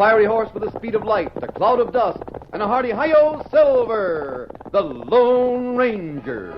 fiery horse with the speed of light, a cloud of dust, and a hearty hi-yo Silver, the Lone Ranger.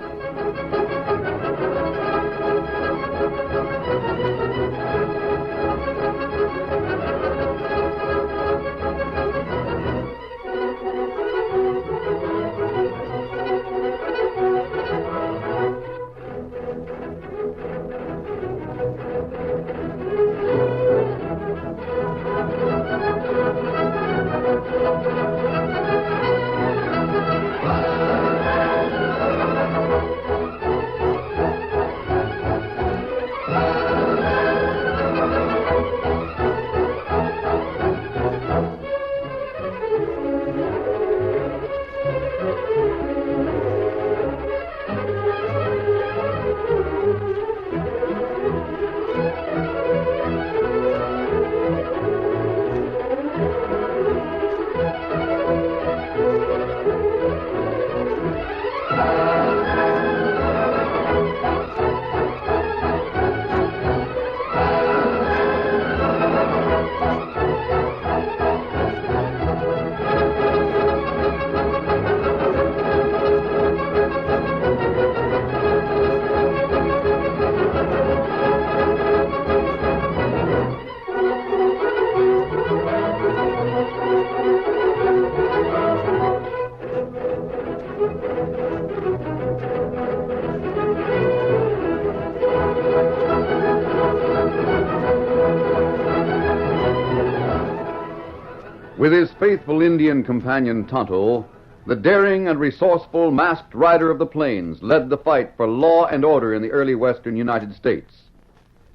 With his faithful Indian companion Tonto, the daring and resourceful masked rider of the plains led the fight for law and order in the early western United States.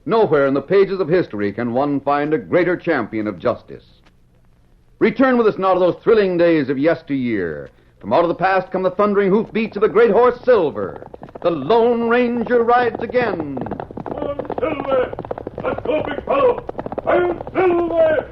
Nowhere in the pages of history can one find a greater champion of justice. Return with us now to those thrilling days of yesteryear. From out of the past come the thundering hoofbeats of the great horse Silver. The Lone Ranger rides again. Come on, Silver! Let's go, big fellow! I'm Silver!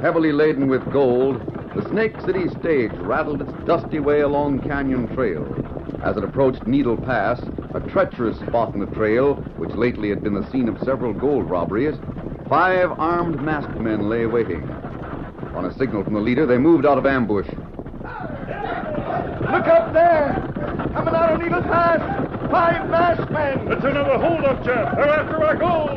Heavily laden with gold, the Snake City stage rattled its dusty way along Canyon Trail. As it approached Needle Pass, a treacherous spot in the trail, which lately had been the scene of several gold robberies, 5 armed masked men lay waiting. On a signal from the leader, they moved out of ambush. Look up there! Coming out of Needle Pass! 5 masked men! It's another hold-up, Jeff. They're after our gold!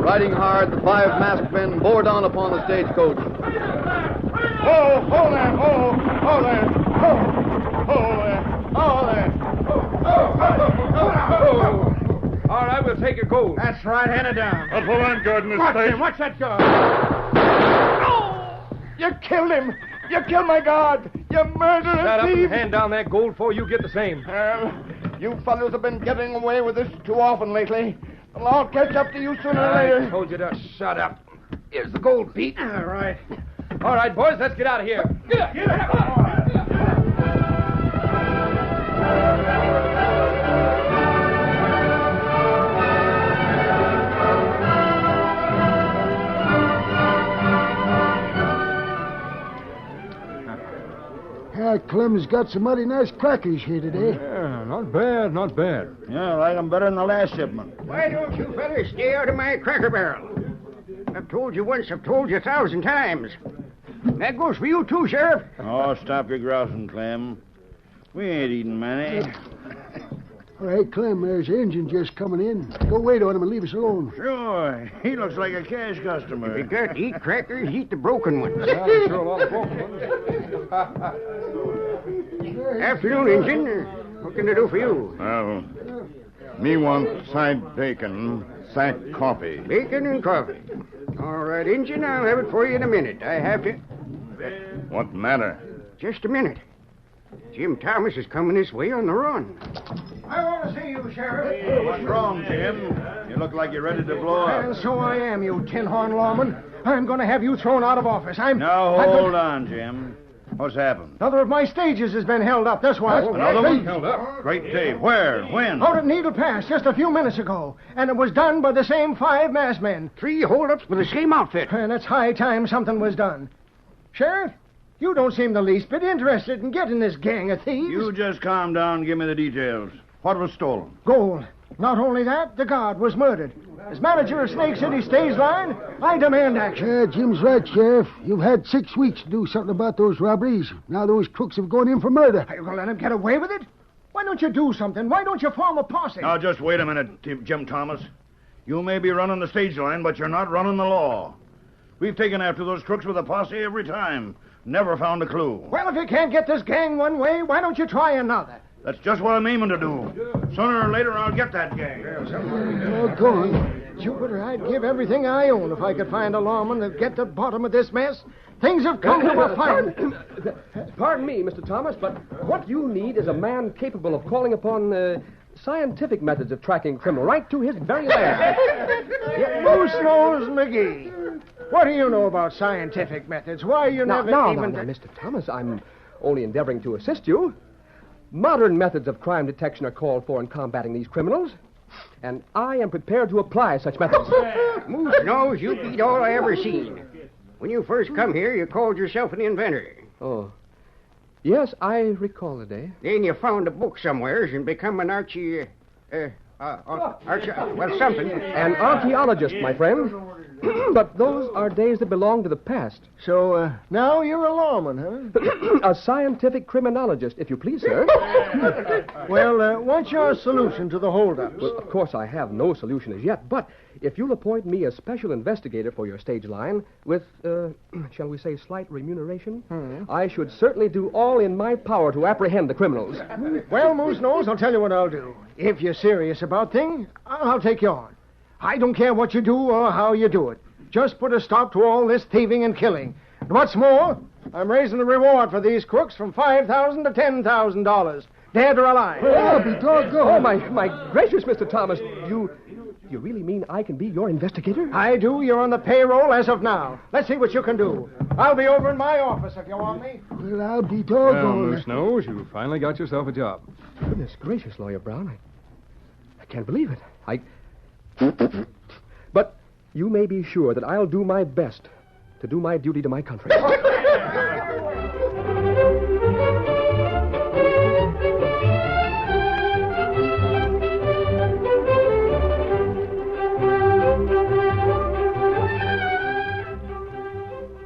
Riding hard, the 5 masked men bore down upon the stagecoach. Oh, hold there! Oh, hold there! Oh, hold there! Oh, there! All right, we'll take your gold. That's right, hand it down. That's what I'm guarding this Watch place. him, watch that guard. Oh! You killed him! You killed my guard! You murderous Shut up thief! and hand down that gold before you get the same. Well, you fellows have been getting away with this too often lately. The law will catch up to you sooner or I later. told you to shut up. Here's the gold, Pete. All right. All right, boys, let's get out of here. Get up, get up. Clem's got some mighty nice crackers here today. Yeah, not bad, not bad. Yeah, I like them better than the last shipment. Why don't you fellas stay out of my cracker barrel? I've told you once, I've told you 1,000 times. That goes for you too, Sheriff. Oh, stop your grousing, Clem. We ain't eating many. All right, Clem, there's an engine just coming in. Go wait on him and leave us alone. Sure, he looks like a cash customer. If you got to eat crackers, eat the broken ones. Afternoon, Injun. What can I do for you? Well, me want side bacon, side coffee. Bacon and coffee. All right, Injun, I'll have it for you in a minute. I have to... What matter? Just a minute. Jim Thomas is coming this way on the run. I want to see you, Sheriff. What's wrong, Jim? You look like you're ready to blow And up. so I am, you tin horn lawman. I'm going to have you thrown out of office. Now, hold on, Jim. What's happened? Another of my stages has been held up, that's why. Another one? Held up. Great day. Where? When? Out at Needle Pass just a few minutes ago. And it was done by the same 5 masked men. 3 holdups with the same outfit. And it's high time something was done. Sheriff, you don't seem the least bit interested in getting this gang of thieves. You just calm down and give me the details. What was stolen? Gold. Not only that, the guard was murdered. As manager of Snake City Stage Line, I demand action. Jim's right, Sheriff. You've had 6 weeks to do something about those robberies. Now those crooks have gone in for murder. Are you going to let him get away with it? Why don't you do something? Why don't you form a posse? Now, just wait a minute, Jim Thomas. You may be running the stage line, but you're not running the law. We've taken after those crooks with a posse every time. Never found a clue. Well, if you can't get this gang one way, why don't you try another? That's just what I'm aiming to do. Sooner or later, I'll get that gang. Doggone. Jupiter, I'd give everything I own if I could find a lawman to get to the bottom of this mess. Things have come to a fight. Pardon me, Mr. Thomas, but what you need is a man capable of calling upon scientific methods of tracking criminal right to his very land. Moose Nose McGee. What do you know about scientific methods? Why you never even... Now, Mr. Thomas, I'm only endeavoring to assist you. Modern methods of crime detection are called for in combating these criminals, and I am prepared to apply such methods. Moose Nose, you beat all I ever seen. When you first come here, you called yourself an inventor. Oh. Yes, I recall the day. Then you found a book somewheres and become an something. An archaeologist, my friend. But those are days that belong to the past. So, now you're a lawman, huh? A scientific criminologist, if you please, sir. Well, what's your solution to the holdups? Well, of course, I have no solution as yet, but if you'll appoint me as special investigator for your stage line with, shall we say, slight remuneration, I should certainly do all in my power to apprehend the criminals. Well, Moose Nose, I'll tell you what I'll do. If you're serious about things, I'll take you on. I don't care what you do or how you do it. Just put a stop to all this thieving and killing. And what's more, I'm raising the reward for these crooks from $5,000 to $10,000, dead or alive. I'll be doggone. Oh, my gracious, Mr. Thomas, you really mean I can be your investigator? I do. You're on the payroll as of now. Let's see what you can do. I'll be over in my office if you want me. Well, I'll be Well, doggone. Moose Nose, you finally got yourself a job. Goodness gracious, Lawyer Brown. I can't believe it. But you may be sure that I'll do my best to do my duty to my country.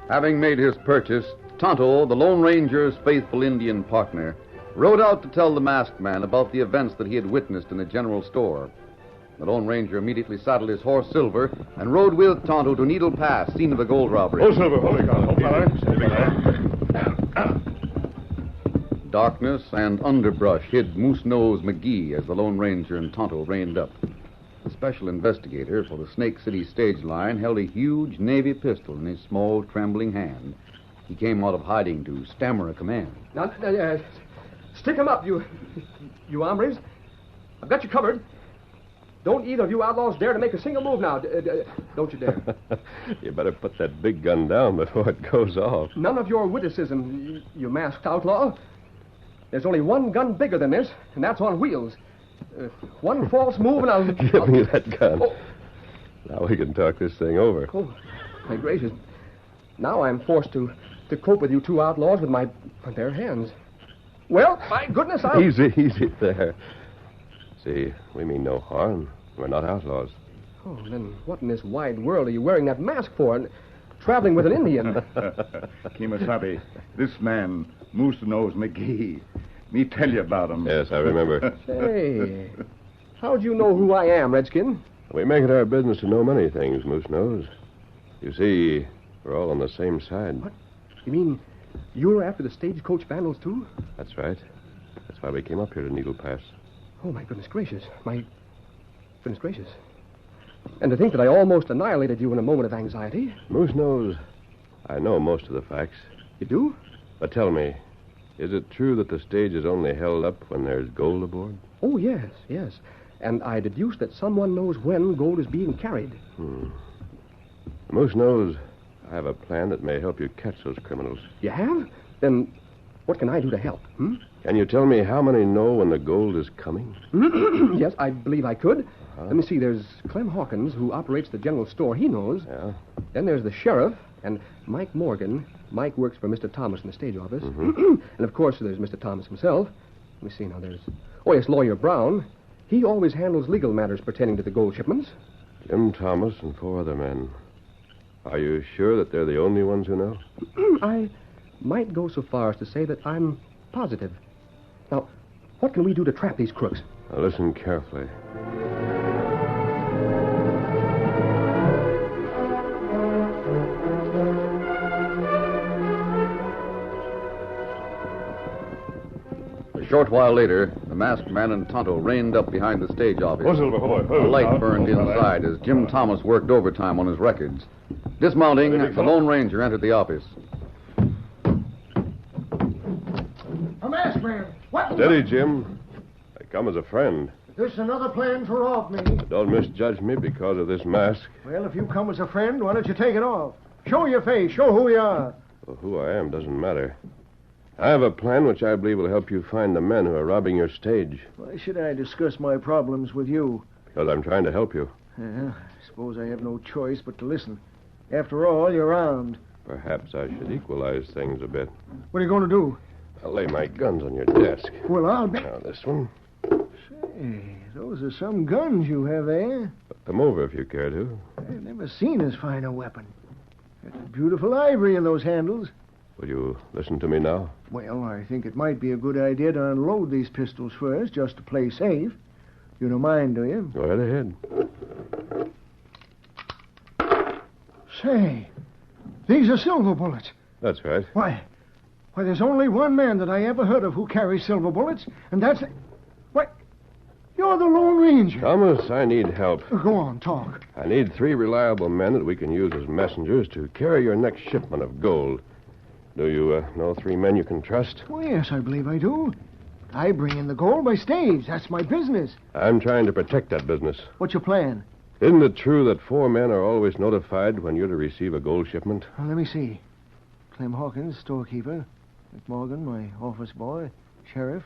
Having made his purchase, Tonto, the Lone Ranger's faithful Indian partner, rode out to tell the masked man about the events that he had witnessed in the general store. The Lone Ranger immediately saddled his horse, Silver, and rode with Tonto to Needle Pass, scene of the gold robbery. Oh, Silver, holy God. Oh, fella. Darkness and underbrush hid Moose Nose McGee as the Lone Ranger and Tonto reined up. The special investigator for the Snake City stage line held a huge Navy pistol in his small, trembling hand. He came out of hiding to stammer a command. Now, stick 'em up, you hombres. I've got you covered. Don't either of you outlaws dare to make a single move now. Don't you dare. You better put that big gun down before it goes off. None of your witticism, you masked outlaw. There's only one gun bigger than this, and that's on wheels. One false move and I'll... Give me that gun. Oh. Now we can talk this thing over. Oh, my gracious. Now I'm forced to cope with you two outlaws with my bare hands. Well, my goodness, I'll... Easy there. See, we mean no harm. We're not outlaws. Oh, then what in this wide world are you wearing that mask for and traveling with an Indian? Kemosabe, this man, Moose Nose McGee. Me tell you about him. Yes, I remember. Hey, how'd you know who I am, Redskin? We make it our business to know many things, Moose Nose. You see, we're all on the same side. What? You mean you're after the stagecoach vandals, too? That's right. That's why we came up here to Needle Pass. Oh, my goodness gracious. My goodness gracious. And to think that I almost annihilated you in a moment of anxiety. Moose Nose, I know most of the facts. You do? But tell me, is it true that the stage is only held up when there's gold aboard? Oh, yes. And I deduce that someone knows when gold is being carried. Moose Nose, I have a plan that may help you catch those criminals. You have? Then what can I do to help? Can you tell me how many know when the gold is coming? Yes, I believe I could. Let me see. There's Clem Hawkins, who operates the general store. He knows. Yeah. Then there's the sheriff and Mike Morgan. Mike works for Mr. Thomas in the stage office. And, of course, there's Mr. Thomas himself. Let me see now. There's... Oh, yes, Lawyer Brown. He always handles legal matters pertaining to the gold shipments. Jim Thomas and 4 other men. Are you sure that they're the only ones who know? I might go so far as to say that I'm positive. Now, what can we do to trap these crooks? Now, listen carefully. A short while later, the masked man and Tonto reined up behind the stage office. A A light burned inside as Jim Thomas worked overtime on his records. Dismounting, the Lone Ranger entered the office. A masked man. What? Steady, Jim. I come as a friend. This another plan to rob me. Don't misjudge me because of this mask. Well, if you come as a friend, why don't you take it off? Show your face. Show who you are. Well, who I am doesn't matter. I have a plan which I believe will help you find the men who are robbing your stage. Why should I discuss my problems with you? Because I'm trying to help you. I suppose I have no choice but to listen. After all, you're armed. Perhaps I should equalize things a bit. What are you going to do? I'll lay my guns on your desk. Well, I'll be... Now, this one. Say, those are some guns you have there. Put them over if you care to. I've never seen as fine a weapon. There's beautiful ivory in those handles. Will you listen to me now? Well, I think it might be a good idea to unload these pistols first, just to play safe. You don't mind, do you? Go right ahead. Say, these are silver bullets. That's right. Why, there's only one man that I ever heard of who carries silver bullets, and that's... Why, you're the Lone Ranger. Thomas, I need help. Go on, talk. I need 3 reliable men that we can use as messengers to carry your next shipment of gold. Do you know 3 men you can trust? Oh, yes, I believe I do. I bring in the gold by stage. That's my business. I'm trying to protect that business. What's your plan? Isn't it true that 4 men are always notified when you're to receive a gold shipment? Well, let me see. Clem Hawkins, storekeeper. McMorgan, my office boy. Sheriff.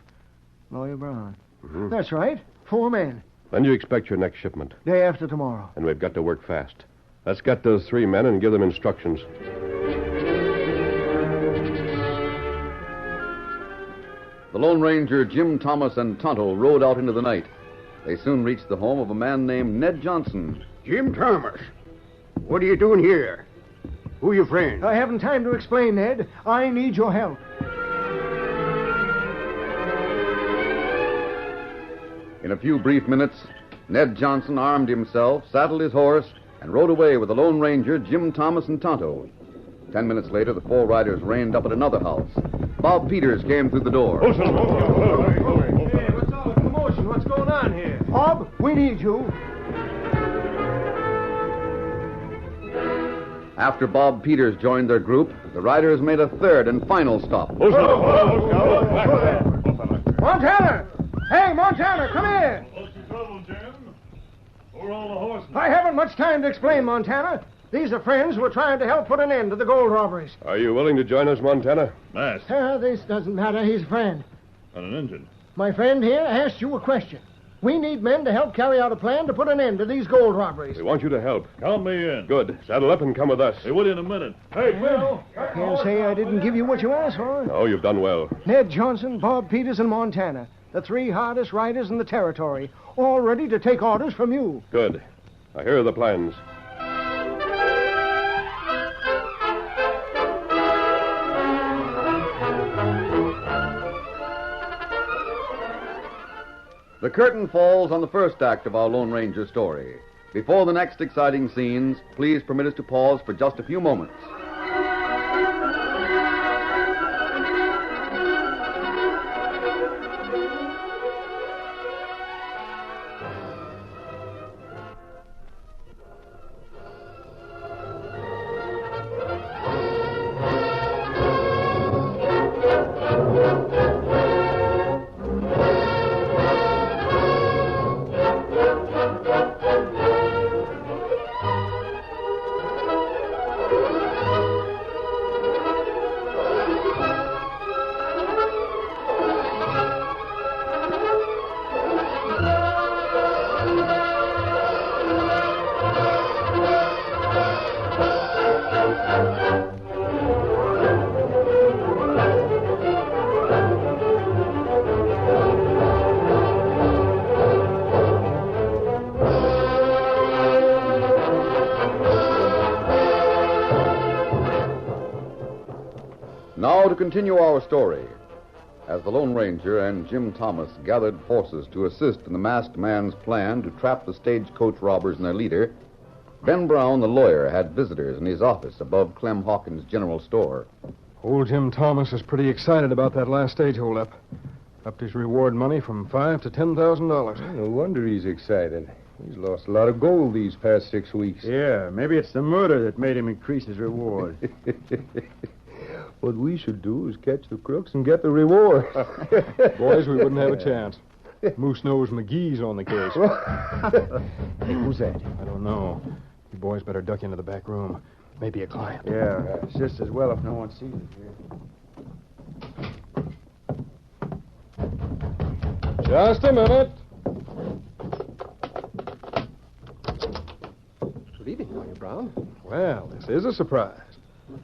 Lawyer Brown. That's right. 4 men. When do you expect your next shipment? Day after tomorrow. And we've got to work fast. Let's get those 3 men and give them instructions. The Lone Ranger, Jim Thomas, and Tonto rode out into the night. They soon reached the home of a man named Ned Johnson. Jim Thomas, what are you doing here? Who your friend? I haven't time to explain, Ned. I need your help. In a few brief minutes, Ned Johnson armed himself, saddled his horse, and rode away with the Lone Ranger, Jim Thomas, and Tonto. 10 minutes later, the 4 riders reined up at another house. Bob Peters came through the door. Hey, what's all the commotion? What's going on here? Bob, we need you. After Bob Peters joined their group, the riders made a third and final stop. Montana! Hey, Montana, come here! What's the trouble, Jim? Where are all the horsemen? I haven't much time to explain, Montana. These are friends who are trying to help put an end to the gold robberies. Are you willing to join us, Montana? Mask This doesn't matter. He's a friend. and an engine. My friend here asked you a question. We need men to help carry out a plan to put an end to these gold robberies. We want you to help. Count me in. Good. Saddle up and come with us. They will in a minute. Hey, Bill. Can't say I didn't give you what you asked for. Oh, you've done well. Ned Johnson, Bob Peters, and Montana. The 3 hardest riders in the territory. All ready to take orders from you. Good. Now, here are the plans. The curtain falls on the first act of our Lone Ranger story. Before the next exciting scenes, please permit us to pause for just a few moments. continue our story. As the Lone Ranger and Jim Thomas gathered forces to assist in the masked man's plan to trap the stagecoach robbers and their leader, Ben Brown, the lawyer, had visitors in his office above Clem Hawkins' general store. Old Jim Thomas is pretty excited about that last stage holdup. Upped his reward money from $5,000 to $10,000. No wonder he's excited. He's lost a lot of gold these past 6 weeks. Yeah, maybe it's the murder that made him increase his reward. What we should do is catch the crooks and get the reward. Boys, we wouldn't have a chance. Moose Nose McGee's on the case. Hey, who's that? I don't know. You boys better duck into the back room. Maybe a client. Yeah, it's just as well if no one sees us here. Just a minute. Good evening, Lawyer Brown. Well, this is a surprise.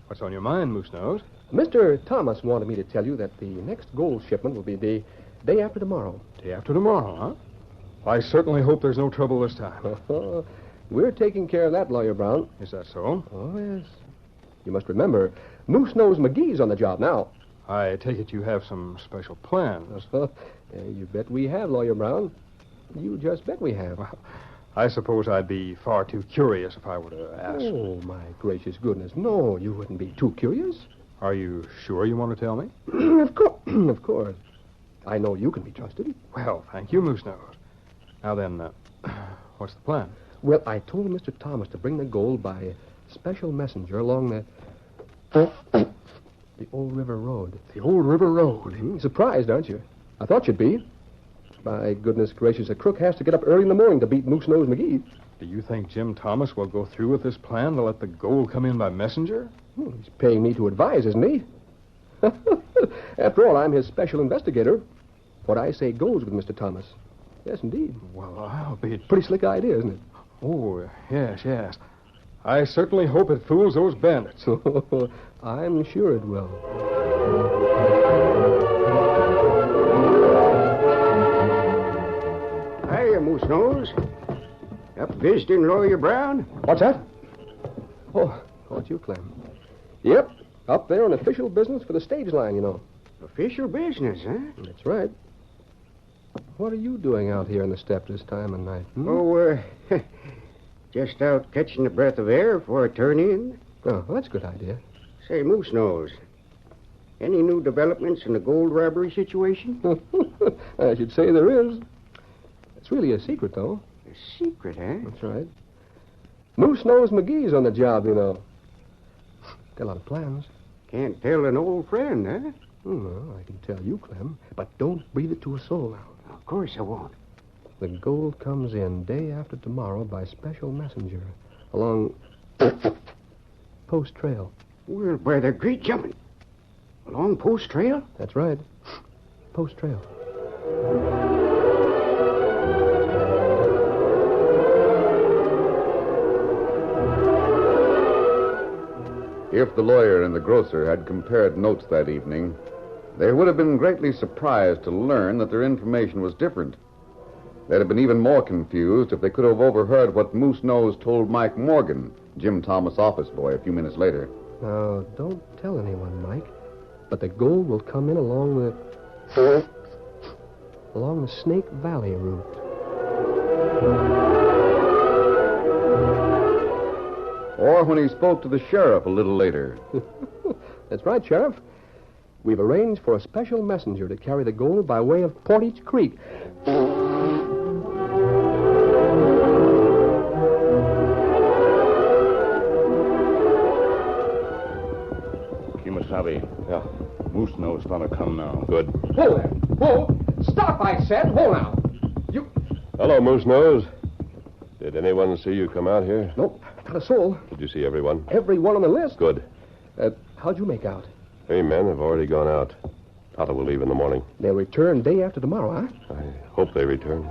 What's on your mind, Moose Nose? Mr. Thomas wanted me to tell you that the next gold shipment will be the day after tomorrow. Day after tomorrow, huh? I certainly hope there's no trouble this time. We're taking care of that, Lawyer Brown. Is that so? Oh, yes. You must remember, Moose Nose McGee's on the job now. I take it you have some special plans. You bet we have, Lawyer Brown. You just bet we have. Well, I suppose I'd be far too curious if I were to ask. Oh, my gracious goodness. No, you wouldn't be too curious. Are you sure you want to tell me? Of course. Of course. I know you can be trusted. Well, thank you, Moose Nose. Now then, what's the plan? Well, I told Mr. Thomas to bring the gold by special messenger along the Old River Road. The Old River Road? Mm-hmm. Surprised, aren't you? I thought you'd be. By goodness gracious, a crook has to get up early in the morning to beat Moose Nose McGee. Do you think Jim Thomas will go through with this plan to let the gold come in by messenger? He's paying me to advise, isn't he? After all, I'm his special investigator. What I say goes with Mr. Thomas. Yes, indeed. Well, I'll be... Pretty slick idea, isn't it? Oh, yes. I certainly hope it fools those bandits. I'm sure it will. Hiya, Moose Nose. Up visiting Lawyer Brown? What's that? Oh, it's you, Clem. Yep, up there on official business for the stage line, you know. Official business, huh? That's right. What are you doing out here on the step this time of night? Oh, just out catching a breath of air before I turn in. Oh, well, that's a good idea. Say, Moose Nose, any new developments in the gold robbery situation? I should say there is. It's really a secret, though. A secret, huh? That's right. Moose Nose McGee's on the job, you know. Got a lot of plans. Can't tell an old friend, huh? Well, I can tell you, Clem, but don't breathe it to a soul now. Of course I won't. The gold comes in day after tomorrow by special messenger along Post Trail. Well, where they're great jumping. Along Post Trail? That's right. Post Trail. If the lawyer and the grocer had compared notes that evening, they would have been greatly surprised to learn that their information was different. They'd have been even more confused if they could have overheard what Moose Nose told Mike Morgan, Jim Thomas' office boy, a few minutes later. Now, don't tell anyone, Mike, but the gold will come in along the Snake Valley route. Or when he spoke to the sheriff a little later. That's right, Sheriff. We've arranged for a special messenger to carry the gold by way of Portage Creek. Kimasabi. Yeah. Moose Nose gonna come now. Good. Whoa there. Whoa. Stop, I said. Whoa now. You... Hello, Moose Nose. Did anyone see you come out here? Nope, not a soul. Did you see everyone? Everyone on the list. Good. How'd you make out? 3 men have already gone out. Tata will leave in the morning. They'll return day after tomorrow, huh? I hope they return.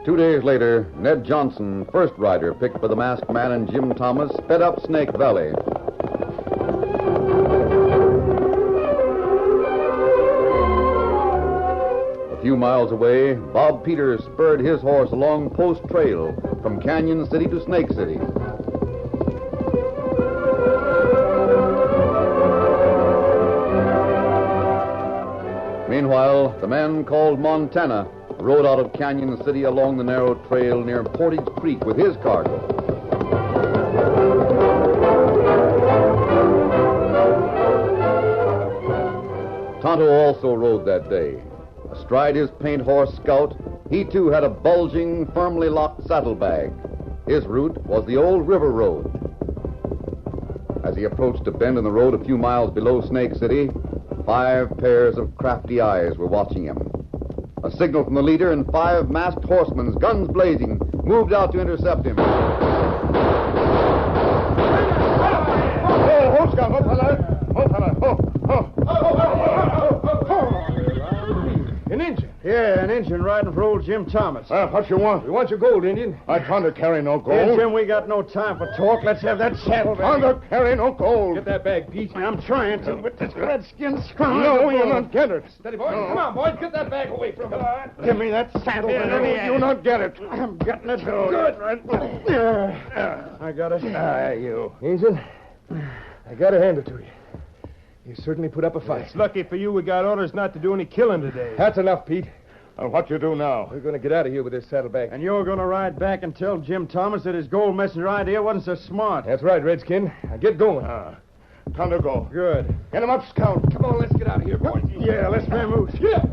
Two days later, Ned Johnson, first rider picked by the masked man and Jim Thomas, sped up Snake Valley. The A few miles away, Bob Peters spurred his horse along Post Trail from Canyon City to Snake City. Meanwhile, the man called Montana rode out of Canyon City along the narrow trail near Portage Creek with his cargo. Tonto also rode that day. Astride his paint horse Scout, he too had a bulging, firmly locked saddlebag. His route was the old river road. As he approached a bend in the road a few miles below Snake City, 5 pairs of crafty eyes were watching him. A signal from the leader and 5 masked horsemen, guns blazing, moved out to intercept him. Oh, Scout, oh, fella. Oh, fella. An Injun. Yeah, an Injun riding for old Jim Thomas. What you want? We want your gold, Indian. I can't carry no gold. Hey, Jim, we got no time for talk. Let's have that saddle back. Can't carry no gold. Get that bag, Pete. I'm trying to, but this redskin's strong. No, you'll not get it. Steady, boys. Come on, boys. Get that bag away from him. Give me that saddle. No, you'll not get it. I'm getting it. Good. I got it. You. Injun, I got to hand it to you. You certainly put up a fight. It's lucky for you we got orders not to do any killing today. That's enough, Pete. And what you do now? We're going to get out of here with this saddlebag. And you're going to ride back and tell Jim Thomas that his gold messenger idea wasn't so smart. That's right, Redskin. Now get going. Time to go. Good. Get him up, Scout. Come on, let's get out of here, boys. Yeah, let's vamoose. Yeah.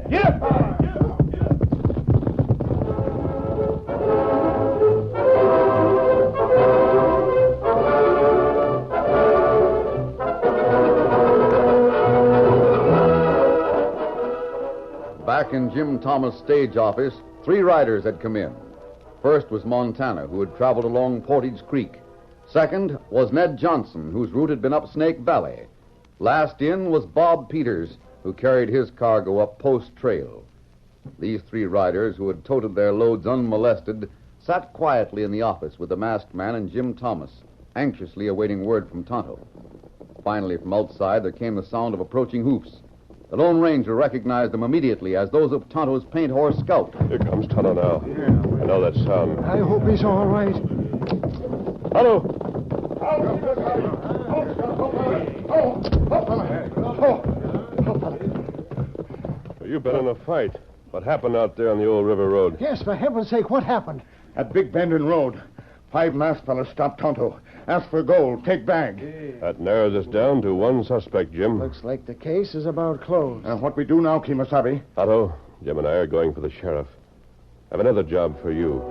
Back in Jim Thomas' stage office, 3 riders had come in. First was Montana, who had traveled along Portage Creek. Second was Ned Johnson, whose route had been up Snake Valley. Last in was Bob Peters, who carried his cargo up Post Trail. These 3 riders, who had toted their loads unmolested, sat quietly in the office with the masked man and Jim Thomas, anxiously awaiting word from Tonto. Finally, from outside, there came the sound of approaching hoofs. The Lone Ranger recognized them immediately as those of Tonto's paint horse Scout. Here comes Tonto now. I know that sound. I hope he's all right. Tonto! You've been in a fight. What happened out there on the old river road? Yes, for heaven's sake, what happened? At Big Bend in Road, 5 masked fellas stopped Tonto. Ask for gold. Take bag. That narrows us down to 1 suspect, Jim. Looks like the case is about closed. What we do now, Kimasabi? Tonto, Jim and I are going for the sheriff. I have another job for you.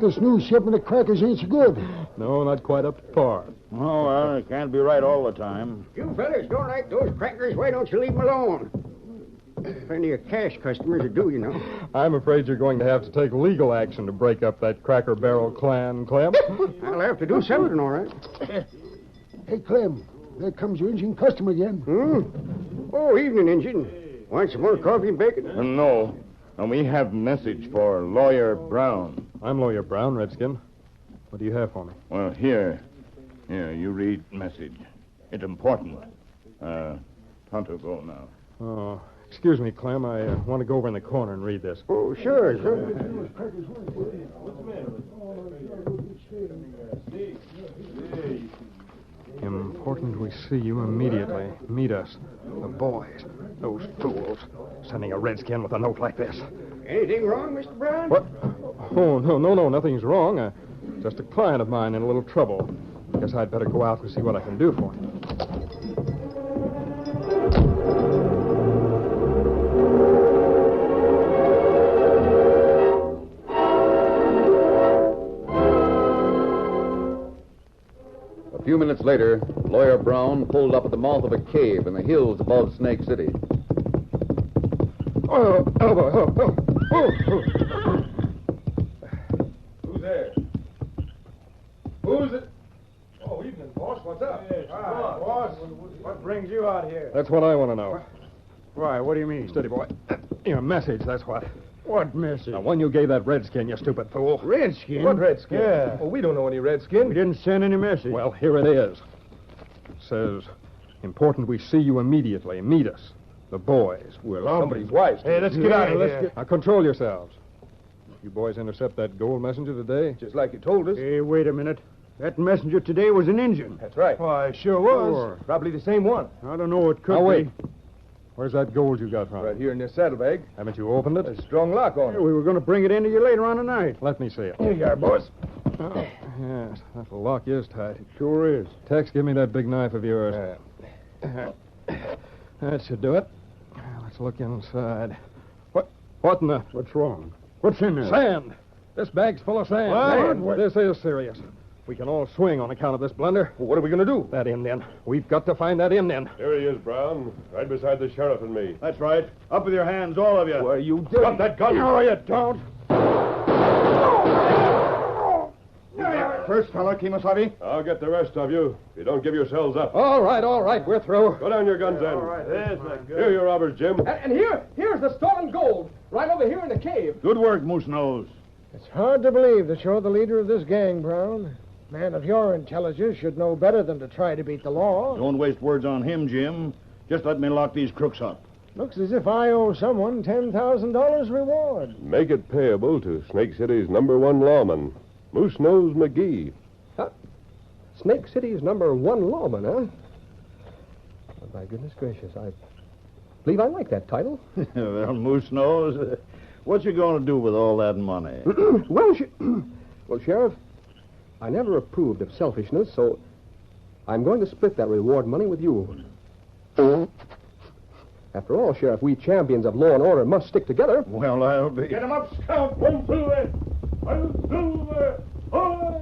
This new shipment of crackers ain't so good. No, not quite up to par. Oh, well, it can't be right all the time. You fellas don't like those crackers, why don't you leave them alone? Plenty of cash customers that do, you know. I'm afraid you're going to have to take legal action to break up that Cracker Barrel clan, Clem. I'll have to do something, all right. Hey, Clem, there comes your Injun customer again. Oh, evening, Injun. Want some more coffee and bacon? No. And we have message for Lawyer Brown. I'm Lawyer Brown, Redskin. What do you have for me? Well, here. Here, you read message. It's important. Tonto, go now. Oh, excuse me, Clem. I want to go over in the corner and read this. Oh, sure. Important we see you immediately. Meet us. The boys. Those fools. Sending a redskin with a note like this. Anything wrong, Mr. Brown? What? Oh, no, nothing's wrong. Just a client of mine in a little trouble. Guess I'd better go out and see what I can do for him. A few minutes later, Lawyer Brown pulled up at the mouth of a cave in the hills above Snake City. Who's there? Who's it? Oh, evening, boss. What's up? Boss, what brings you out here? That's what I want to know. Why, what do you mean? Steady, boy. Your message, that's what. What message? The one you gave that redskin, you stupid fool. Redskin? What redskin? Yeah. Oh, we don't know any redskin. We didn't send any message. Well, here it is. It says, important we see you immediately. Meet us. The boys. Well, somebody's wise. Hey, let's get out of here. Now, control yourselves. You boys intercept that gold messenger today? Just like you told us. Hey, wait a minute. That messenger today was an Indian. That's right. Why, sure was. Sure. Probably the same one. I don't know. It could Now, wait. be. Where's that gold you got from? Right here in this saddlebag. Haven't you opened it? There's a strong lock on Hey, it. we were going to bring it in to you later on tonight. Let me see it. Here you are, boss. Oh, yes, that lock is tight. It sure is. Tex, give me that big knife of yours. That should do it. Let's look inside. What in the... What's wrong? What's in there? Sand! This bag's full of sand. What? Man, this is serious. We can all swing on account of this blunder. Well, what are we going to do? That Indian. We've got to find that Indian. There he is, Brown. Right beside the sheriff and me. That's right. Up with your hands, all of you. Why, you did. Drop that gun. No, you don't. First fella, Kemosabe. I'll get the rest of you if you don't give yourselves up. All right, we're through. Go down your guns then. All right. Here, you robbers, Jim. And here's the stolen gold, right over here in the cave. Good work, Moose Nose. It's hard to believe that you're the leader of this gang, Brown. Man of your intelligence should know better than to try to beat the law. Don't waste words on him, Jim. Just let me lock these crooks up. Looks as if I owe someone $10,000 reward. Make it payable to Snake City's #1 lawman, Moose Nose McGee. Snake City's #1 lawman, huh? Oh, my goodness gracious, I believe I like that title. Well, Moose Nose, what you going to do with all that money? Well, Sheriff, I never approved of selfishness, so I'm going to split that reward money with you. After all, Sheriff, we champions of law and order must stick together. Well, I'll be... Get him up, Scout. One silver. One silver. Hoy!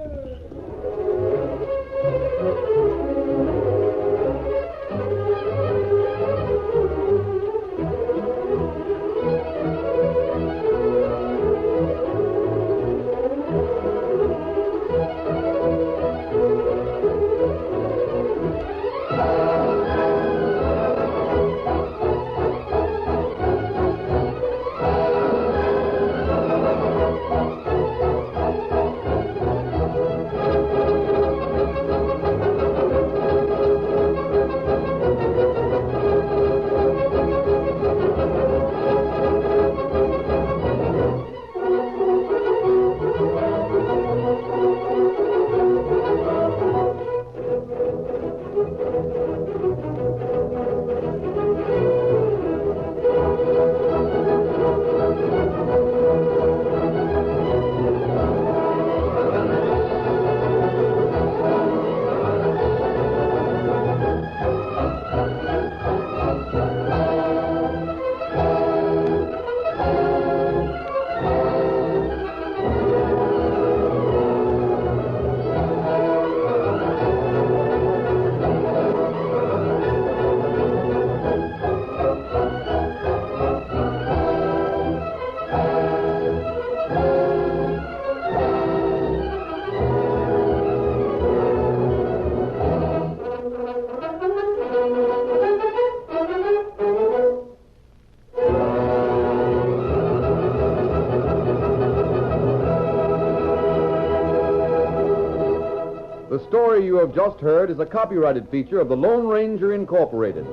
The story you have just heard is a copyrighted feature of the Lone Ranger Incorporated.